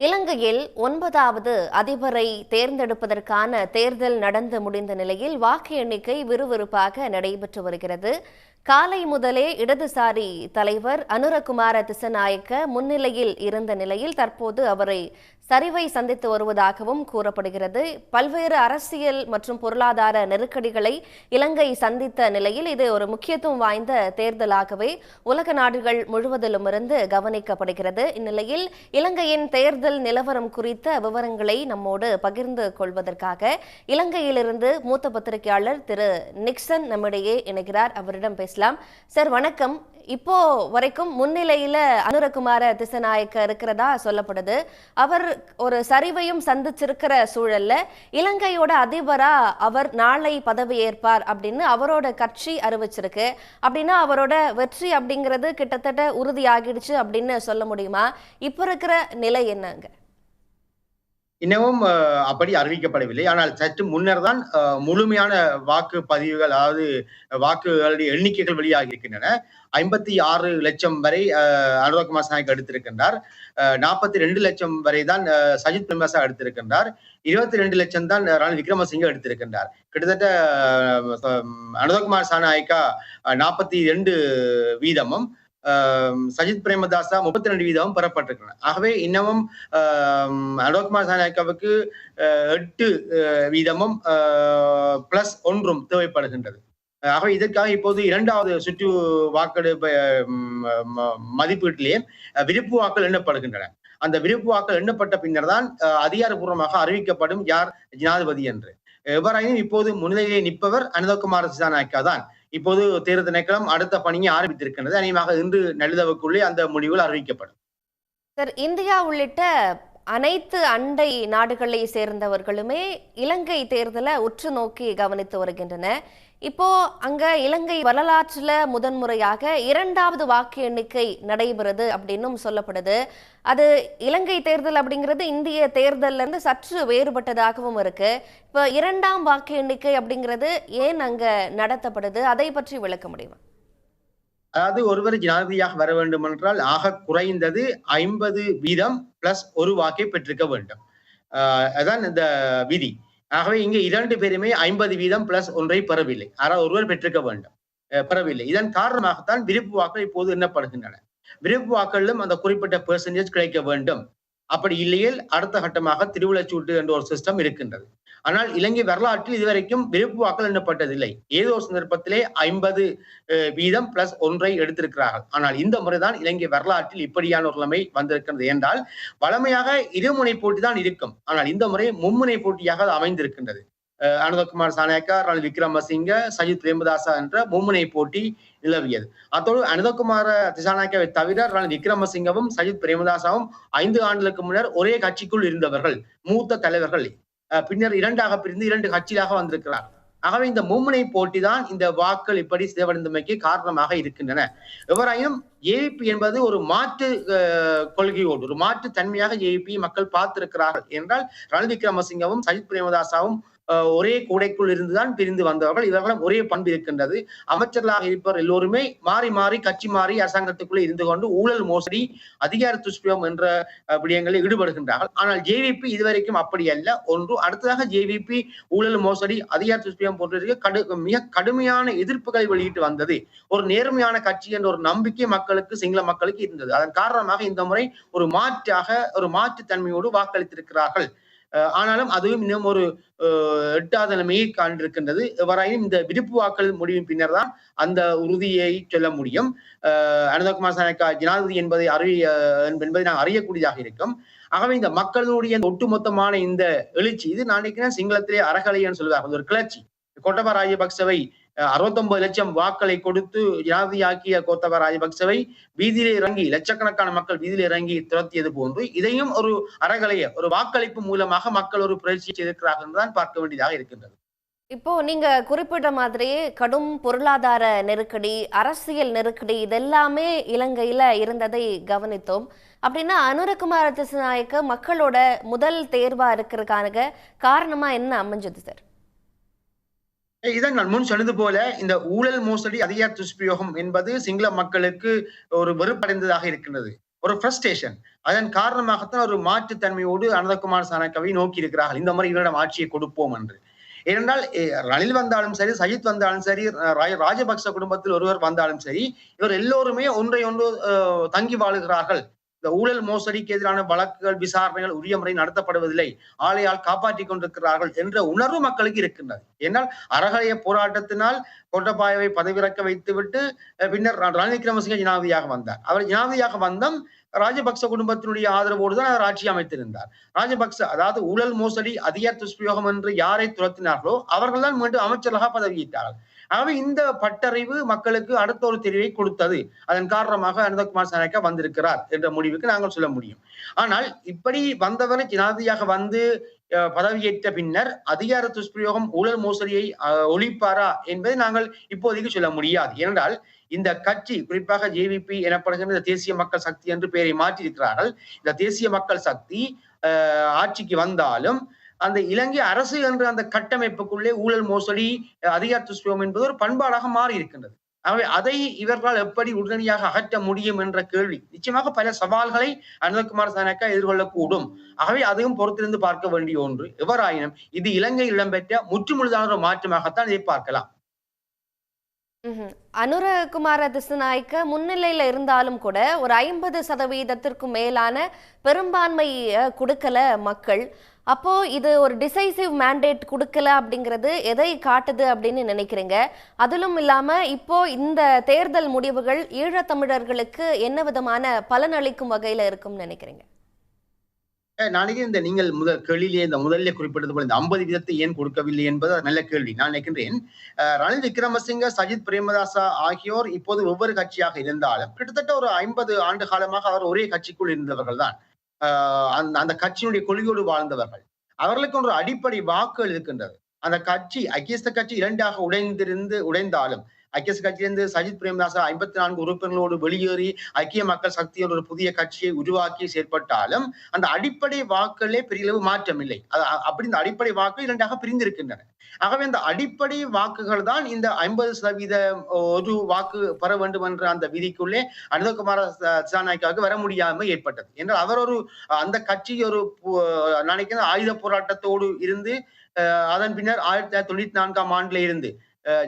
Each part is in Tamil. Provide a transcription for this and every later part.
இலங்கையில் 9வது அதிபரை தேர்ந்தெடுப்பதற்கான தேர்தல் நடந்து முடிந்த நிலையில் வாக்கு எண்ணிக்கை விறுவிறுப்பாக நடைபெற்று வருகிறது. காலை முதலே இடதுசாரி தலைவர் அனுரகுமார திசநாயக்க முன்னிலையில் இருந்த நிலையில் தற்போது அவரை சரிவை சந்தித்து வருவதாகவும் கூறப்படுகிறது. பல்வேறு அரசியல் மற்றும் பொருளாதார நெருக்கடிகளை இலங்கை சந்தித்த நிலையில் இது ஒரு முக்கியத்துவம் வாய்ந்த தேர்தலாகவே உலக நாடுகள் முழுவதிலுமிருந்து கவனிக்கப்படுகிறது. இந்நிலையில் இலங்கையின் தேர்தல் நிலவரம் குறித்த விவரங்களை நம்மோடு பகிர்ந்து கொள்வதற்காக இலங்கையிலிருந்து மூத்த பத்திரிகையாளர் திரு நிக்சன் நம்மிடையே இணைகிறார். அவரிடம் பேசலாம். சார் வணக்கம். இப்போ வரைக்கும் முன்னிலையில அனுரகுமார திசநாயக்க இருக்கிறதா சொல்லப்படுது. அவர் ஒரு சரிவையும் சந்திச்சிருக்கிற சூழல்ல இலங்கையோட அதிபரா அவர் நாளை பதவி ஏற்பார் அப்படின்னு அவரோட கட்சி அறிவிச்சிருக்கு. அப்படின்னா அவரோட வெற்றி அப்படிங்கிறது கிட்டத்தட்ட உறுதியாகிடுச்சு அப்படின்னு சொல்ல முடியுமா? இப்ப இருக்கிற நிலை என்னங்க? இன்னமும் அப்படி அறிவிக்கப்படவில்லை. ஆனால் சற்று முன்னர் தான் முழுமையான வாக்கு பதிவுகள், அதாவது வாக்குகளுடைய எண்ணிக்கைகள் வெளியாகி இருக்கின்றன. 56 லட்சம் வரை அனுரகுமார திசாநாயக்க எடுத்திருக்கின்றார். 42 லட்சம் வரை தான் சஜித் பிரேமதாச எடுத்திருக்கின்றார். 22 லட்சம் தான் ரணில் விக்ரமசிங்க எடுத்திருக்கின்றார். கிட்டத்தட்ட அனுரகுமார திசாநாயக்கா 42% சஜித் பிரேமதாசா 32% பெறப்பட்டிருக்கின்றன. ஆகவே இன்னமும் அனுரகுமார திசாநாயக்காவுக்கு 8% பிளஸ் 1 தேவைப்படுகின்றது. ஆகவே இதற்காக இப்போது 2வது சுற்று வாக்கெடுப்பு மதிப்பீட்டிலேயே விருப்பு வாக்கள் எண்ணப்படுகின்றன. அந்த விருப்பு வாக்கள் எண்ணப்பட்ட பின்னர் தான் அதிகாரப்பூர்வமாக அறிவிக்கப்படும் யார் ஜனாதிபதி என்று. எவ்வாறாயினும் இப்போது முன்னிலையிலே நிற்பவர் அனுரகுமார திசாநாயக்கா தான். இப்போது தேர்தல் திணைக்களம் அடுத்த பணியை ஆரம்பித்திருக்கின்றது. அநேகமாக இன்று நள்ளிரவுக்குள்ளே அந்த முடிவுகள் அறிவிக்கப்படும். சார், இந்தியா உள்ளிட்ட அனைத்து அண்டை நாடுகளை சேர்ந்தவர்களுமே இலங்கை தேர்தலை உற்று நோக்கி கவனித்து வருகின்றன. இப்போ அங்க இலங்கை வரலாற்றுல முதன்முறையாக 2வது வாக்கு எண்ணிக்கை நடைபெறுது அப்படின்னும் சொல்லப்படுது. அது இலங்கை தேர்தல் அப்படிங்கிறது இந்திய தேர்தல்ல இருந்து சற்று வேறுபட்டதாகவும் இருக்கு. இப்போ 2ஆம் வாக்கு எண்ணிக்கை அப்படிங்கிறது ஏன் அங்க நடத்தப்படுது, அதை பற்றி விளக்க முடியுமா? அதாவது ஒருவர் ஜனாதிபதியாக வர வேண்டும் என்றால் ஆக குறைந்தது 50% பிளஸ் 1 வாக்கை பெற்றிருக்க வேண்டும். அதான் இந்த விதி. ஆகவே இங்கே 2 பேருமே 50% பிளஸ் 1 பெறவில்லை. ஆனால் ஒருவர் பெற்றிருக்க வேண்டும், பெறவில்லை. இதன் காரணமாகத்தான் விருப்பு வாக்கள் இப்போது எண்ணப்படுகின்றன. விருப்பு வாக்களிலும் அந்த குறிப்பிட்ட பெர்சன்டேஜ் கிடைக்க வேண்டும். அப்படி இல்லையில் அடுத்த கட்டமாக திருவிழச்சூட்டு என்ற ஒரு சிஸ்டம் இருக்கின்றது. ஆனால் இலங்கை வரலாற்றில் இதுவரைக்கும் விருப்பு வாக்கள் எண்ணப்பட்டதில்லை. ஏதோ ஒரு சந்தர்ப்பத்திலே 50% பிளஸ் 1 எடுத்திருக்கிறார்கள். ஆனால் இந்த முறைதான் இலங்கை வரலாற்றில் இப்படியான ஒரு நிலைமை வந்திருக்கிறது என்றால், வளமையாக இருமுனை போட்டி தான் இருக்கும். ஆனால் இந்த முறை மும்முனை போட்டியாக அமைந்திருக்கின்றது. அனுரகுமார திசாநாயக்கா, ரணில் விக்ரமசிங்க, சஜித் பிரேமதாசா என்ற மும்முனை போட்டி நிலவியது. அத்தோடு அனுரகுமார திசாநாயக்காவை தவிர ரணில் விக்ரமசிங்கவும் சஜித் பிரேமதாசாவும் 5 ஆண்டுகளுக்கு முன்னர் ஒரே கட்சிக்குள் இருந்தவர்கள், மூத்த தலைவர்கள். பின்னர் 2ஆக பிரிந்து 2 கட்சியாக வந்திருக்கிறார். ஆகவே இந்த மும்முனை போட்டி தான் இந்த வாக்கள் இப்படி சிதைவடைந்தமைக்கு காரணமாக இருக்கின்றன. எவராயினும் ஏபி என்பது ஒரு மாற்று கொள்கையோடு, ஒரு மாற்று தன்மையாக ஏபி மக்கள் பார்த்திருக்கிறார்கள் என்றால், ரணில் விக்ரமசிங்கவும் சஜித் பிரேமதாசாவும் ஒரே கூடைக்குள் இருந்துதான் பிரிந்து வந்தவர்கள். இவர்களும் ஒரே பண்பு இருக்கின்றது. அமைச்சர்களாக இருப்பவர் எல்லோருமே மாறி மாறி கட்சி மாறி அரசாங்கத்துக்குள்ளே இருந்து கொண்டு ஊழல், மோசடி, அதிகார துஷ்பிரயோகம் என்ற விடயங்களில் ஈடுபடுகின்றார்கள். ஆனால் ஜேவிபி இதுவரைக்கும் அப்படி அல்ல. ஒன்று. அடுத்ததாக ஜேவிபி ஊழல், மோசடி, அதிகார துஷ்பிரயோகம் போன்றதற்கு மிக கடுமையான எதிர்ப்புகளை வெளியிட்டு வந்தது. ஒரு நேர்மையான கட்சி என்ற ஒரு நம்பிக்கை மக்களுக்கு, சிங்கள மக்களுக்கு இருந்தது. அதன் காரணமாக இந்த முறை ஒரு மாற்று தன்மையோடு வாக்களித்திருக்கிறார்கள். ஆனாலும் அதுவும் இன்னும் ஒரு 8வது நிலைமையை காண்டிருக்கின்றது. வரையும் இந்த விருப்பு வாக்கள் முடிவின் பின்னர் தான் அந்த உறுதியை சொல்ல முடியும். அனுரகுமார திசாநாயக்கா ஜனாதிபதி என்பதை நாம் அறியக்கூடியதாக இருக்கும். ஆகவே இந்த மக்களுடைய ஒட்டுமொத்தமான இந்த எழுச்சி, இது நான் நினைக்கிறேன் சிங்களத்திலே அறகலைன்னு சொல்லுவாங்க, ஒரு கிளர்ச்சி. கோத்தபாய ராஜபக்சவை 69 லட்சம் வாக்களை கொடுத்து ஜனாதிபதியாக்கிய கோத்தபாய ராஜபக்சவை வீதியிலே இறங்கி, லட்சக்கணக்கான மக்கள் வீதியிலே இறங்கி துரத்தியது போன்று இதையும் ஒரு அறகலைய, ஒரு வாக்களிப்பு மூலமாக மக்கள் ஒரு புரட்சி செய்திருக்கிறார்கள் என்றுதான் பார்க்க வேண்டியதாக இருக்கின்றது. இப்போ நீங்க குறிப்பிட்ட மாதிரியே கடும் பொருளாதார நெருக்கடி, அரசியல் நெருக்கடி இதெல்லாமே இலங்கையில இருந்ததை கவனித்தோம். அப்படின்னா அனுரகுமார திசாநாயக்க மக்களோட முதல் தேர்வா இருக்கிறதுக்கான காரணமா என்ன அமைஞ்சது சார்? இதான் நான் முன் சொன்னது போல, இந்த ஊழல், மோசடி, அதிகார துஷ்பிரயோகம் என்பது சிங்கள மக்களுக்கு ஒரு வெறுப்படைந்ததாக இருக்கின்றது. ஒரு ஃப்ரஸ்ட்ரேஷன். அதன் காரணமாகத்தான் ஒரு மாற்றுத்தன்மையோடு அனந்தகுமார் சாணக்காவை நோக்கி இருக்கிறார்கள், இந்த முறை இவரிடம் ஆட்சியை கொடுப்போம் என்று. ஏனென்றால் ரணில் வந்தாலும் சரி, சஜித் வந்தாலும் சரி, ராஜபக்ச குடும்பத்தில் ஒருவர் வந்தாலும் சரி, இவர் எல்லோருமே ஒன்றை ஒன்று தங்கி வாழுகிறார்கள். இந்த ஊழல் மோசடிக்கு எதிரான வழக்குகள் விசாரணைகள் உரிய முறை நடத்தப்படுவதில்லை, ஆளையால் காப்பாற்றிக் கொண்டிருக்கிறார்கள் என்ற உணர்வு மக்களுக்கு இருக்கின்றது. ஏனால் அறகலைய போராட்டத்தினால் கோட்டபாயவை பதவிறக்க வைத்துவிட்டு பின்னர் ரணில் விக்ரமசிங்க ஜனாதிபதியாக வந்தார். அவர் ஜனாதிபதியாக வந்தம் ராஜபக்ச குடும்பத்தினுடைய ஆதரவோடு தான் அவர் ஆட்சி அமைத்திருந்தார். ராஜபக்ச அதாவது ஊழல் மோசடி அதிகார துஷ்பிரயோகம் என்று யாரை துரத்தினார்களோ அவர்கள் தான் மீண்டும் அமைச்சராக பதவியேற்றார்கள். ஆகவே இந்த பட்டறிவு மக்களுக்கு அடுத்த ஒரு தெரிவை கொடுத்தது. அதன் காரணமாக அனந்தகுமார் சாணக்கா வந்திருக்கிறார் என்ற முடிவுக்கு நாங்கள் சொல்ல முடியும். ஆனால் இப்படி வந்தவர் ஜனாதிபதியாக வந்து பதவியேற்ற பின்னர் அதிகார துஷ்பிரயோகம் ஊழல் மோசடியை ஒழிப்பாரா என்பதை நாங்கள் இப்போதைக்கு சொல்ல முடியாது. ஏனென்றால் இந்த கட்சி குறிப்பாக ஜேவிபி எனப்படுகின்ற தேசிய மக்கள் சக்தி என்று பெயரை மாற்றியிருக்கிறார்கள். இந்த தேசிய மக்கள் சக்தி ஆட்சிக்கு வந்தாலும் அந்த இலங்கை அரசு என்ற அந்த கட்டமைப்புக்குள்ளே ஊழல் மோசடி அதிகார துஷ்பிரயோகம் என்பது ஒரு பண்பாடாக மாறி இருக்கின்றது. ஆகவே அதை இவர்களால் எப்படி உடனடியாக அகற்ற முடியும் என்ற கேள்வி நிச்சயமாக பல சவால்களை அனந்தகுமார் சாணக்கா எதிர்கொள்ளக்கூடும். ஆகவே அதையும் பொறுத்திருந்து பார்க்க வேண்டிய ஒன்று. எவராயினும் இது இலங்கையில் இடம்பெற்ற முற்றுமுழுதான ஒரு மாற்றமாகத்தான் இதை பார்க்கலாம். அனுரகுமார திசுநாயக்க முன்னிலையில இருந்தாலும் கூட ஒரு 50% மேலான பெரும்பான்மை கொடுக்கல மக்கள். அப்போ இது ஒரு டிசைசிவ் மேண்டேட் கொடுக்கல அப்படிங்கிறது எதை காட்டுது அப்படின்னு நினைக்கிறீங்க? அதிலும் இல்லாம இப்போ இந்த தேர்தல் முடிவுகள் ஈழத்தமிழர்களுக்கு என்ன விதமான பலனளிக்கும் வகையில இருக்கும்னு நினைக்கிறீங்க? நாளைக்கு இந்த நீங்கள் கேள்வியிலே இந்த முதல்ல குறிப்பிட்டது போல இந்த 50% ஏன் கொடுக்கவில்லை என்பது நல்ல கேள்வி. நான் நினைக்கின்றேன் ரணில் விக்ரமசிங்க, சஜித் பிரேமதாசா ஆகியோர் இப்போது ஒவ்வொரு கட்சியாக இருந்தாலும் கிட்டத்தட்ட ஒரு 50 ஆண்டு காலமாக அவர் ஒரே கட்சிக்குள் இருந்தவர்கள் தான். அந்த கட்சியினுடைய கொள்கையோடு வாழ்ந்தவர்கள். அவர்களுக்கு ஒரு அடிப்படை வாக்குகள் இருக்கின்றது. அந்த கட்சி ஐக்கிய கட்சி 2ஆக உடைந்தாலும் ஐக்கிய கட்சியிலிருந்து சஜித் பிரேமதாசா 54 உறுப்பினர்களோடு வெளியேறி ஐக்கிய மக்கள் சக்தியோட ஒரு புதிய கட்சியை உருவாக்கி செயற்பட்டாலும் அந்த அடிப்படை வாக்குகளே பெரியளவு மாற்றம் இல்லை. அப்படி இந்த அடிப்படை வாக்குகள் 2ஆக பிரிந்திருக்கின்றன. ஆகவே இந்த அடிப்படை வாக்குகள் தான் இந்த 50% ஒரு வாக்கு பெற வேண்டும் என்ற அந்த விதிக்குள்ளே அனந்தகுமார திசாநாயக்காவுக்கு வர முடியாமல் ஏற்பட்டது. என்றால் அவர் ஒரு அந்த கட்சி ஒரு நினைக்கிற ஆயுத போராட்டத்தோடு இருந்து அதன் பின்னர் 1994ஆம் ஆண்டுல இருந்து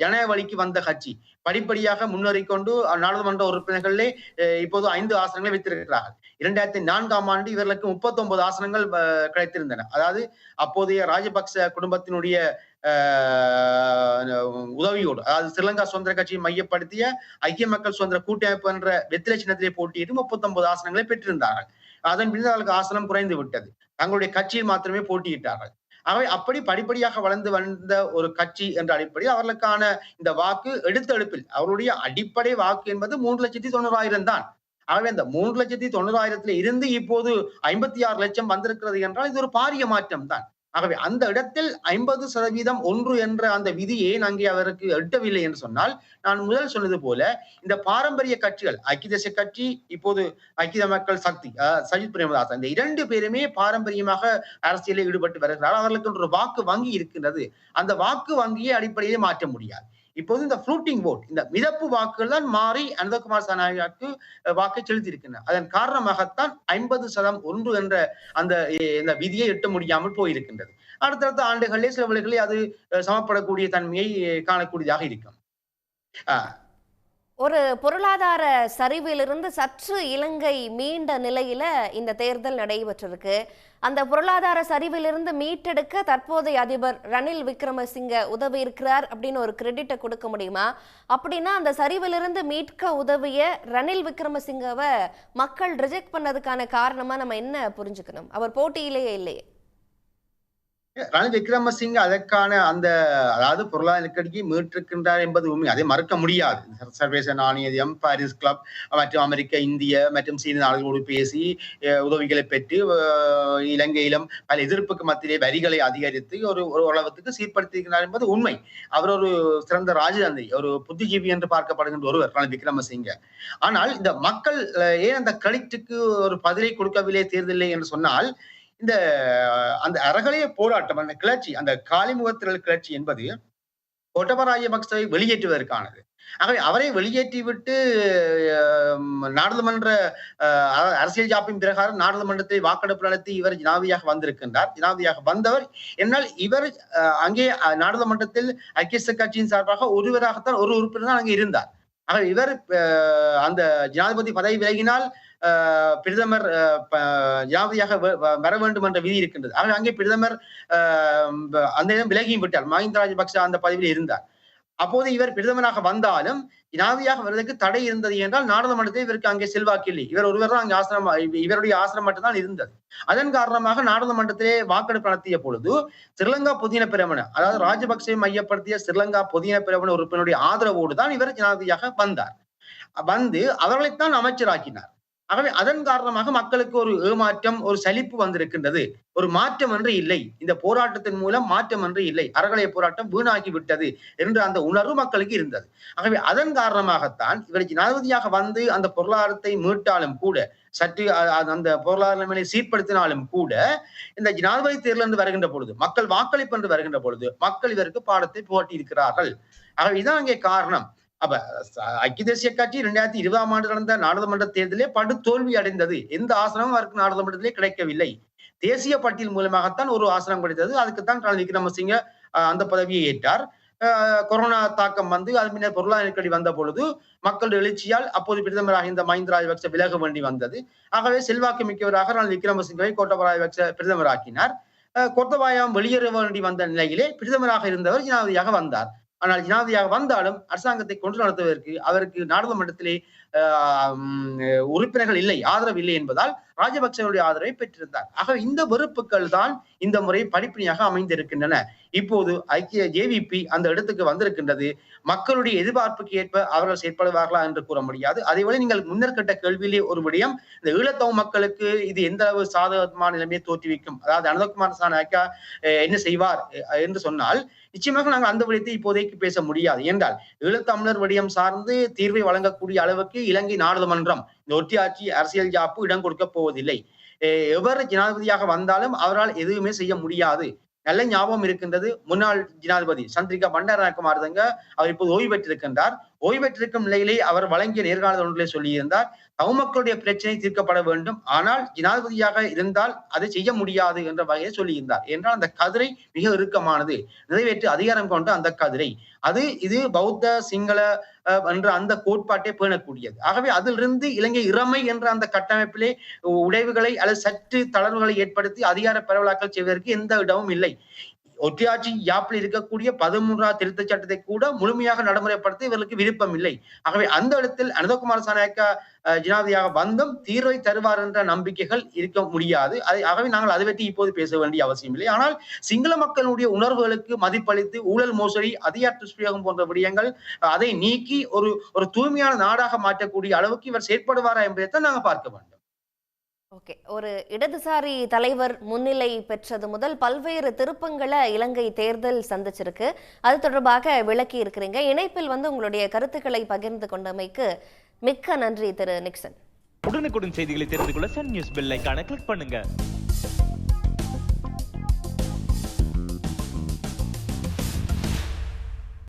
ஜனநாயக வழிக்கு வந்த கட்சி படிப்படியாக முன்னேறிக்கொண்டு நாடாளுமன்ற உறுப்பினர்களே இப்போது 5 ஆசனங்களை வைத்திருக்கிறார்கள். 2004ஆம் ஆண்டு இவர்களுக்கு 39 ஆசனங்கள் கிடைத்திருந்தன. அதாவது அப்போதைய ராஜபக்ச குடும்பத்தினுடைய உதவியோடு, அதாவது ஸ்ரீலங்கா சுதந்திர கட்சியை மையப்படுத்திய ஐக்கிய மக்கள் சுதந்திர கூட்டமைப்பு என்ற வெற்றிலை சின்னத்திலே போட்டியிட்டு 39 ஆசனங்களை பெற்றிருந்தார்கள். அதன் பின்னர் அவர்களுக்கு ஆசனம் குறைந்து விட்டது. தங்களுடைய கட்சியில் மாத்திரமே போட்டியிட்டார்கள். ஆகவே அப்படி படிப்படியாக வளர்ந்து வந்த ஒரு கட்சி என்ற அடிப்படையில் அவர்களுக்கான இந்த வாக்கு எடுத்தெடுப்பில் அவருடைய அடிப்படை வாக்கு என்பது 3,90,000 தான். ஆகவே அந்த 3,90,000 இருந்து இப்போது 56 லட்சம் வந்திருக்கிறது என்றால் இது ஒரு பாரிய மாற்றம் தான். ஆகவே அந்த இடத்தில் 50% ஒன்று என்ற அந்த விதி ஏன் அங்கே அவருக்கு எட்டவில்லை என்று சொன்னால், நான் முதல் சொன்னது போல இந்த பாரம்பரிய கட்சிகள் ஐக்கிய தேசிய கட்சி, இப்போது ஐக்கிய மக்கள் சக்தி சஜித் பிரேமதாசா, இந்த 2 பேருமே பாரம்பரியமாக அரசியலில் ஈடுபட்டு வருகிறார்கள். அவர்களுக்கு ஒரு வாக்கு வங்கி இருக்கின்றது. அந்த வாக்கு வங்கியை அடிப்படையிலே மாற்ற முடியாது. இப்போது இந்த ஃப்ளூட்டிங் ஓட், இந்த மிதப்பு வாக்குகள் தான் மாறி அனந்தகுமார் சாணக்கியாவுக்கு வாக்கை செலுத்தி இருக்கின்றன. அதன் காரணமாகத்தான் 50% ஒன்று என்ற அந்த விதியை எட்ட முடியாமல் போயிருக்கின்றது. அடுத்தடுத்த ஆண்டுகளிலே சில வழிகளிலே அது சமப்படக்கூடிய தன்மையை காணக்கூடியதாக இருக்கும். ஒரு பொருளாதார சரிவிலிருந்து சற்று இலங்கை மீண்ட நிலையில இந்த தேர்தல் நடைபெற்றிருக்கு. அந்த பொருளாதார சரிவிலிருந்து மீட்டெடுக்க தற்போதைய அதிபர் ரணில் விக்ரமசிங்க உதவி இருக்கிறார் அப்படின்னு ஒரு கிரெடிட்டை கொடுக்க முடியுமா? அப்படின்னா அந்த சரிவிலிருந்து மீட்க உதவிய ரணில் விக்ரமசிங்கவை மக்கள் ரிஜெக்ட் பண்ணதுக்கான காரணமா நம்ம என்ன புரிஞ்சுக்கணும்? அவர் போட்டியிலேயே இல்லையே. ரணில் விக்ரமசிங்க அதற்கான அதாவது பொருளாதார நெருக்கடிக்கு மீட்டிருக்கின்றார் என்பது உண்மை, அதை மறுக்க முடியாது. சர்வதேச நாணயம், பாரிஸ் கிளப் மற்றும் அமெரிக்க, இந்திய மற்றும் சீன நாடுகளோடு பேசி உதவிகளை பெற்று இலங்கையிலும் பல எதிர்ப்புக்கு மத்தியிலே வரிகளை அதிகரித்து ஒரு அளவுக்கு சீர்படுத்தியிருக்கிறார் என்பது உண்மை. அவர் ஒரு சிறந்த ராஜதந்திரி, ஒரு புத்திஜீவி என்று பார்க்கப்படுகின்ற ஒருவர் ரணில் விக்ரமசிங்க. ஆனால் இந்த மக்கள் ஏன் அந்த கிரெடிட்டுக்கு ஒரு பதிலை கொடுக்கவில்லை தேர்தலில்லை என்று சொன்னால், இந்த அந்த அறகலைய போராட்டம், அந்த கிளர்ச்சி, அந்த காலிமுகத்திரல் கிளர்ச்சி என்பது கோட்டபய ராஜபக்சவை வெளியேற்றுவதற்கானது. ஆகவே அவரை வெளியேற்றிவிட்டு நாடாளுமன்ற அரசியல் ஜாப்பின் பிரகாரம் நாடாளுமன்றத்தை வாக்கெடுப்பு நடத்தி இவர் ஜனாதிபதியாக வந்திருக்கின்றார். ஜனாதிபதியாக வந்தவர் என்னால் இவர் அங்கே நாடாளுமன்றத்தில் ஐக்கிய கட்சியின் சார்பாக ஒருவராகத்தான் ஒரு உறுப்பினர் தான் அங்கே இருந்தார். ஆகவே இவர் அந்த ஜனாதிபதி பதவி விலகினால் பிரதமர் ஜனாதிபதியாக வர வேண்டும் என்ற விதி இருக்கின்றது. ஆகவே அங்கே பிரதமர் அந்த இடம் விலகியும் விட்டார். மஹிந்த ராஜபக்ச அந்த பதவியில் இருந்தார். அப்போது இவர் பிரதமராக வந்தாலும் ஜனாதிபதியாக வருவதற்கு தடை இருந்தது என்றால் நாடாளுமன்றத்தில் இவருக்கு அங்கே செல்வாக்கு இல்லை. இவர் ஒருவர் தான் அங்கே ஆசனம், இவருடைய ஆசனம் மட்டும்தான் இருந்தது. அதன் காரணமாக நாடாளுமன்றத்திலே வாக்கெடுப்பு நடத்திய பொழுது ஸ்ரீலங்கா பொதுஜன பெரமுன, அதாவது ராஜபக்சே மையப்படுத்திய ஸ்ரீலங்கா பொதுஜன பெரமுன உறுப்பினருடைய ஆதரவோடு தான் இவர் ஜனாதிபதியாக வந்தார். வந்து அவர்களைத்தான் அமைச்சராக்கினார். ஆகவே அதன் காரணமாக மக்களுக்கு ஒரு ஏமாற்றம், ஒரு சலிப்பு வந்திருக்கின்றது. ஒரு மாற்றம் என்று இல்லை. இந்த போராட்டத்தின் மூலம் மாற்றம் என்று இல்லை. அறகலைய போராட்டம் வீணாகி விட்டது என்ற அந்த உணர்வு மக்களுக்கு இருந்தது. ஆகவே அதன் காரணமாகத்தான் இவர் ஜனாதிபதியாக வந்து அந்த பொருளாதாரத்தை மீட்டாலும் கூட, சற்று அந்த பொருளாதார நிலைமையை சீர்படுத்தினாலும் கூட, இந்த ஜனாதிபதி தேர்தல் என்று வருகின்ற பொழுது, மக்கள் வாக்களிப்பு என்று வருகின்ற பொழுது மக்கள் இவருக்கு பாடத்தை புகட்டி இருக்கிறார்கள். ஆகவே இதான் அங்கே காரணம். அப்ப ஐக்கிய தேசிய கட்சி 2020ஆம் ஆண்டு நடந்த நாடாளுமன்ற தேர்தலே படு தோல்வி அடைந்தது. எந்த ஆசனமும் அவருக்கு நாடாளுமன்றத்திலே கிடைக்கவில்லை. தேசிய பட்டியல் மூலமாகத்தான் ஒரு ஆசனம் கிடைத்தது. அதுக்குத்தான் ரணில் விக்ரமசிங்க அந்த பதவியை ஏற்றார். கொரோனா தாக்கம் வந்து அது பின்னர் பொருளாதார நெருக்கடி வந்த பொழுது மக்கள் எழுச்சியால் அப்போது பிரதமராக இந்த மஹிந்த ராஜபக்ச விலக வேண்டி வந்தது. ஆகவே செல்வாக்கு மிக்கவராக ரணில் விக்ரமசிங்கவை கோட்டபாய ராஜபக்ச பிரதமராக்கினார். கோத்தபாயம் வெளியேற வேண்டி வந்த நிலையிலே பிரதமராக இருந்தவர் ஜனாதிபதியாக வந்தார். ஆனால் ஜனாதிபதியாக வந்தாலும் அரசாங்கத்தை கொண்டு நடத்துவதற்கு அவருக்கு நாடாளுமன்றத்திலே உறுப்பினர்கள் இல்லை, ஆதரவு இல்லை என்பதால் ராஜபக்சேவுடைய ஆதரவை பெற்றிருந்தார். ஆக இந்த வெறுப்புகள் தான் இந்த முறை படிப்படியாக அமைந்திருக்கின்றன. இப்போது ஐக்கிய ஜேவிபி அந்த இடத்துக்கு வந்திருக்கின்றது. மக்களுடைய எதிர்பார்ப்புக்கு ஏற்ப அவர்கள் செயற்படுவார்களா என்று கூற முடியாது. அதேவேளை நீங்கள் முன்னர் கேட்ட கேள்வியிலே ஒரு விடயம், இந்த ஈழத்தமிழ் மக்களுக்கு இது எந்த அளவு சாதகமான நிலைமையை தோற்றுவிக்கும், அதாவது அனந்தகுமார் சாணக்கியா என்ன செய்வார் என்று சொன்னால், நிச்சயமாக நாங்கள் அந்த விடயத்தை இப்போதைக்கு பேச முடியாது. என்றால் ஈழத்தமிழர் விடயம் சார்ந்து தீர்வை வழங்கக்கூடிய அளவுக்கு இலங்கை நாடாளுமன்றம் இந்த ஒற்றையாட்சி அரசியல் ஜாப்பு இடம் கொடுக்க போவதில்லை. எவர் ஜனாதிபதியாக வந்தாலும் அவரால் எதுவுமே செய்ய முடியாது. நல்ல ஞாபகம் இருக்கின்றது, முன்னாள் ஜனாதிபதி சந்திரிகா பண்டாரநாயக்கமாரதங்க அவர் இப்போது ஓய்வு பெற்றிருக்கின்றார். ஓய்வு பெற்றிருக்கும் நிலையிலே அவர் வழங்கிய நேர்காணல் ஒன்றிலே சொல்லியிருந்தார், தமிழ் மக்களுடைய பிரச்சனை தீர்க்கப்பட வேண்டும், ஆனால் ஜனாதிபதியாக இருந்தால் அதை செய்ய முடியாது என்ற வகையை சொல்லியிருந்தார். என்றால் அந்த கதிரை மிக இறுக்கமானது, நிறைவேற்று அதிகாரம் கொண்ட அந்த கதிரை இது பௌத்த சிங்கள என்ற அந்த கோட்பாட்டை பேணக்கூடியது. ஆகவே அதிலிருந்து இலங்கை இறைமை என்ற அந்த கட்டமைப்பிலே உடைவுகளை அல்லது சற்று தளர்வுகளை ஏற்படுத்தி அதிகார பரவலாக்கல் செய்வதற்கு எந்த இடமும் இல்லை. ஒற்றையாட்சி யாப்பில் இருக்கக்கூடிய 13ஆம் திருத்தச் சட்டத்தை கூட முழுமையாக நடைமுறைப்படுத்த இவர்களுக்கு விருப்பம் இல்லை. ஆகவே அந்த இடத்தில் அனந்தகுமார் சாணக்கியா ஜனாதிபதியாக வந்தும் தீர்வை தருவார் என்ற நம்பிக்கைகள் இருக்க முடியாது. ஆகவே நாங்கள் அதை பற்றி இப்போது பேச வேண்டிய அவசியம் இல்லை. ஆனால் சிங்கள மக்களுடைய உணர்வுகளுக்கு மதிப்பளித்து ஊழல் மோசடி, அதிகார துஷ்பிரயோகம் போன்ற விடயங்கள் அதை நீக்கி ஒரு தூய்மையான நாடாக மாற்றக்கூடிய அளவுக்கு இவர் செயற்படுவாரா என்பதைத்தான் நாங்கள் பார்க்க வேண்டும். ஓகே, ஒரு இடதுசாரி தலைவர் முன்னிலை பெற்றது முதல் பல்வேறு திருப்பங்களை இலங்கை தேர்தல் சந்திச்சிருக்கு. அது தொடர்பாக விளக்கி இருக்கிறீங்க. இணைப்பில் உங்களுடைய கருத்துக்களை பகிர்ந்து கொண்டமைக்கு மிக்க நன்றி திரு நிக்சன். உடனுக்குடன் செய்திகளை தெரிந்து கொள்ள சன் நியூஸ் பெல் ஐகானை கிளிக் பண்ணுங்க.